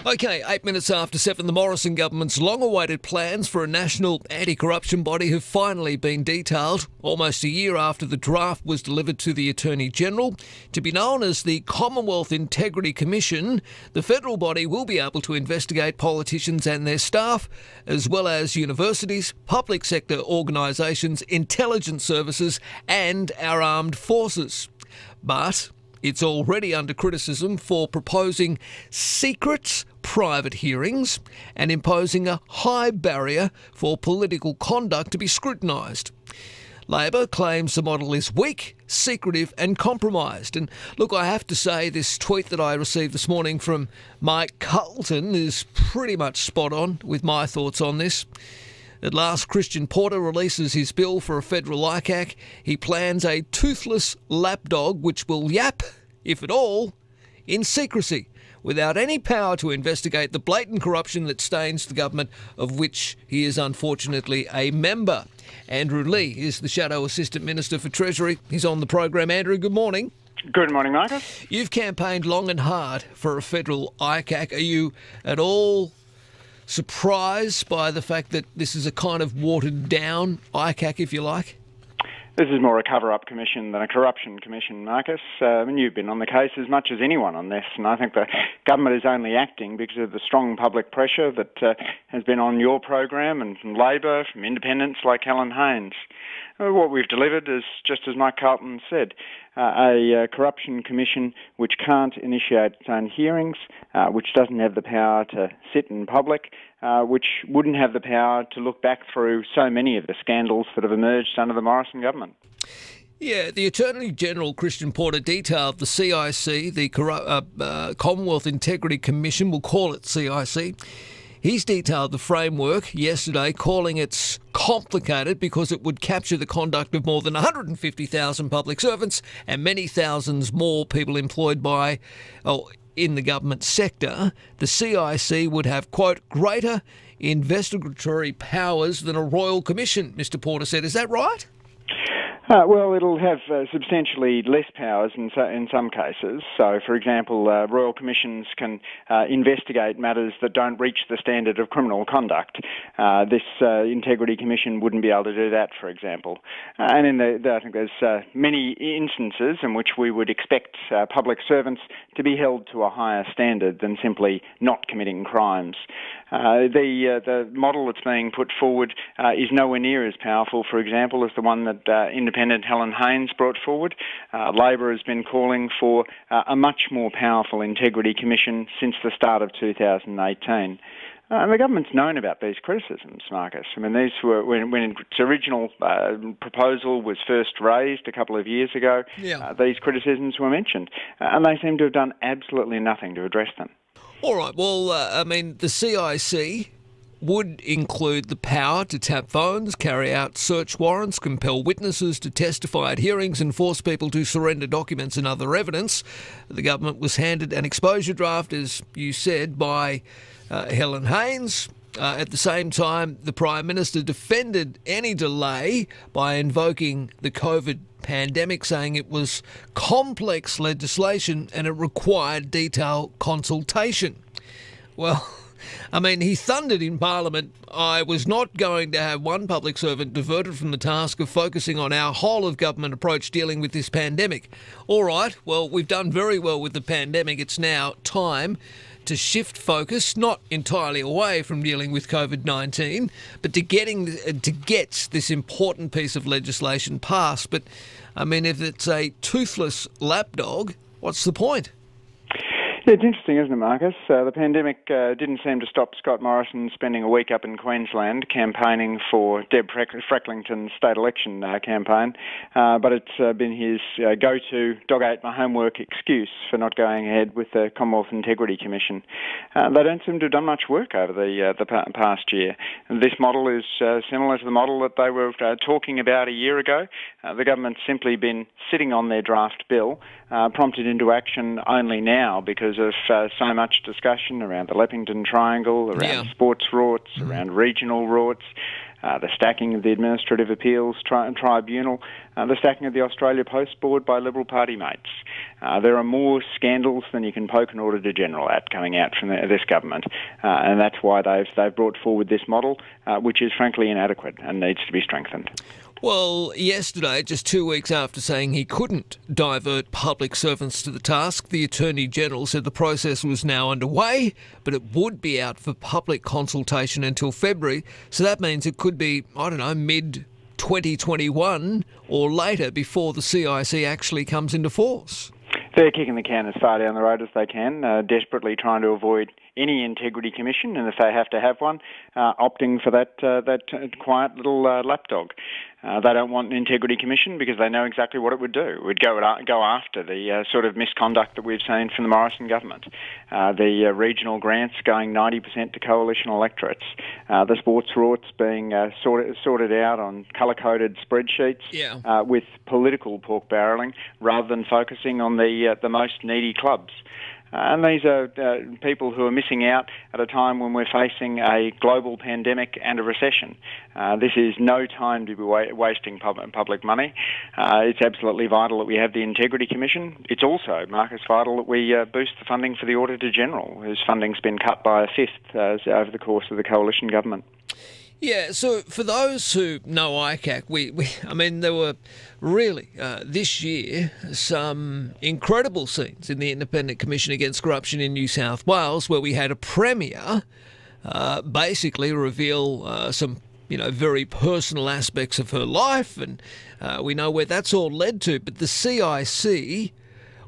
Okay, 8 minutes after 7, the Morrison government's long-awaited plans for a national anti-corruption body have finally been detailed, almost a year after the draft was delivered to the Attorney-General. To be known as the Commonwealth Integrity Commission, the federal body will be able to investigate politicians and their staff, as well as universities, public sector organisations, intelligence services and our armed forces. But it's already under criticism for proposing secret private hearings and imposing a high barrier for political conduct to be scrutinised. Labor claims the model is weak, secretive and compromised. And look, I have to say this tweet that I received this morning from Mike Carlton is pretty much spot on with my thoughts on this. At last, Christian Porter releases his bill for a federal ICAC. He plans a toothless lapdog which will yap, if at all, in secrecy, without any power to investigate the blatant corruption that stains the government of which he is unfortunately a member. Andrew Leigh is the Shadow Assistant Minister for Treasury. He's on the program. Andrew, good morning. Good morning, Marcus. You've campaigned long and hard for a federal ICAC. Are you at all surprised by the fact that this is a kind of watered-down ICAC, if you like? This is more a cover-up commission than a corruption commission, Marcus. You've been on the case as much as anyone on this, and I think the government is only acting because of the strong public pressure that has been on your program and from Labor, from independents like Helen Haynes. What we've delivered is, just as Mike Carlton said, a corruption commission which can't initiate its own hearings, which doesn't have the power to sit in public, which wouldn't have the power to look back through so many of the scandals that have emerged under the Morrison government. Yeah, the Attorney-General, Christian Porter, detailed the CIC, the Commonwealth Integrity Commission, we'll call it CIC. He's detailed the framework yesterday, calling it complicated because it would capture the conduct of more than 150,000 public servants and many thousands more people employed in the government sector. The CIC would have, quote, greater investigatory powers than a royal commission, Mr Porter said. Is that right? Well, it'll have substantially less powers in some cases. So, for example, royal commissions can investigate matters that don't reach the standard of criminal conduct. This Integrity Commission wouldn't be able to do that, for example. And I think there's many instances in which we would expect public servants to be held to a higher standard than simply not committing crimes. The model that's being put forward is nowhere near as powerful, for example, as the one that independent Helen Haynes brought forward. Labor has been calling for a much more powerful Integrity Commission since the start of 2018. And the government's known about these criticisms, Marcus. I mean, these were when its original proposal was first raised a couple of years ago. These criticisms were mentioned, and they seem to have done absolutely nothing to address them. All right, well, the CIC would include the power to tap phones, carry out search warrants, compel witnesses to testify at hearings and force people to surrender documents and other evidence. The government was handed an exposure draft, as you said, by Helen Haynes. At the same time, the Prime Minister defended any delay by invoking the COVID pandemic, saying it was complex legislation and it required detailed consultation. Well, he thundered in Parliament, I was not going to have one public servant diverted from the task of focusing on our whole of government approach dealing with this pandemic. All right, well, we've done very well with the pandemic. It's now time to shift focus, not entirely away from dealing with COVID-19, but to get this important piece of legislation passed. But, if it's a toothless lapdog, what's the point? Yeah, it's interesting, isn't it, Marcus? The pandemic didn't seem to stop Scott Morrison spending a week up in Queensland campaigning for Deb Frecklington's state election campaign, but it's been his go-to dog-ate-my-homework excuse for not going ahead with the Commonwealth Integrity Commission. They don't seem to have done much work over the past year. This model is similar to the model that they were talking about a year ago. The government's simply been sitting on their draft bill, prompted into action only now because of so much discussion around the Leppington Triangle, around sports rorts, around regional rorts, the stacking of the Administrative Appeals Tribunal, the stacking of the Australia Post Board by Liberal Party mates. There are more scandals than you can poke an Auditor-General at coming out from this government, and that's why they've brought forward this model, which is frankly inadequate and needs to be strengthened. Well, yesterday, just 2 weeks after saying he couldn't divert public servants to the task, the Attorney-General said the process was now underway, but it would be out for public consultation until February. So that means it could be, mid-2021 or later before the CIC actually comes into force. They're kicking the can as far down the road as they can, desperately trying to avoid any integrity commission, and if they have to have one, opting for that quiet little lapdog. They don't want an integrity commission because they know exactly what it would do. It would go after the sort of misconduct that we've seen from the Morrison government. The regional grants going 90% to coalition electorates. The sports rorts being sorted out on colour-coded spreadsheets with political pork barrelling rather than focusing on the most needy clubs. And these are people who are missing out at a time when we're facing a global pandemic and a recession. This is no time to be wasting public money. It's absolutely vital that we have the Integrity Commission. It's also, Marcus, vital that we boost the funding for the Auditor-General, whose funding's been cut by a fifth over the course of the coalition government. Yeah, so for those who know ICAC, there were really, this year, some incredible scenes in the Independent Commission Against Corruption in New South Wales where we had a Premier basically reveal some, very personal aspects of her life, and we know where that's all led to. But the CIC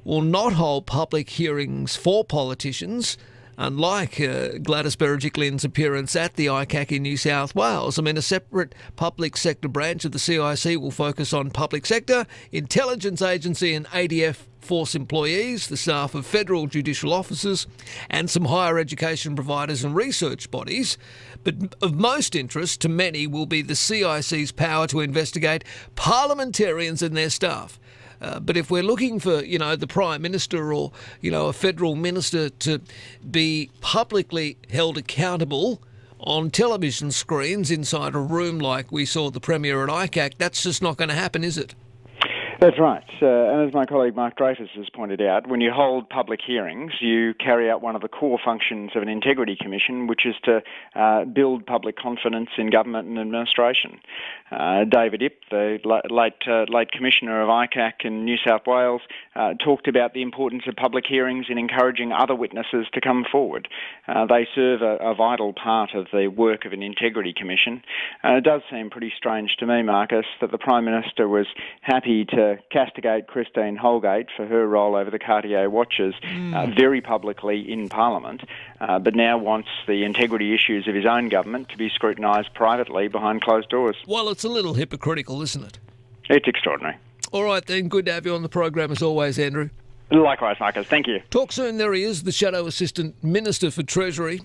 will not hold public hearings for politicians, unlike Gladys Berejiklian's appearance at the ICAC in New South Wales. A separate public sector branch of the CIC will focus on public sector, intelligence agency and ADF force employees, the staff of federal judicial officers and some higher education providers and research bodies. But of most interest to many will be the CIC's power to investigate parliamentarians and their staff. But if we're looking for, the Prime Minister or, a federal minister to be publicly held accountable on television screens inside a room like we saw the Premier at ICAC, that's just not going to happen, is it? That's right. And as my colleague Mark Dreyfus has pointed out, when you hold public hearings, you carry out one of the core functions of an integrity commission, which is to build public confidence in government and administration. David Ip, the late commissioner of ICAC in New South Wales, talked about the importance of public hearings in encouraging other witnesses to come forward. They serve a vital part of the work of an integrity commission. It does seem pretty strange to me, Marcus, that the Prime Minister was happy to castigate Christine Holgate for her role over the Cartier watches very publicly in Parliament, but now wants the integrity issues of his own government to be scrutinised privately behind closed doors. Well, it's a little hypocritical, isn't it? It's extraordinary. All right then, good to have you on the program as always, Andrew. Likewise, Marcus. Thank you. Talk soon. There he is, the Shadow Assistant Minister for Treasury.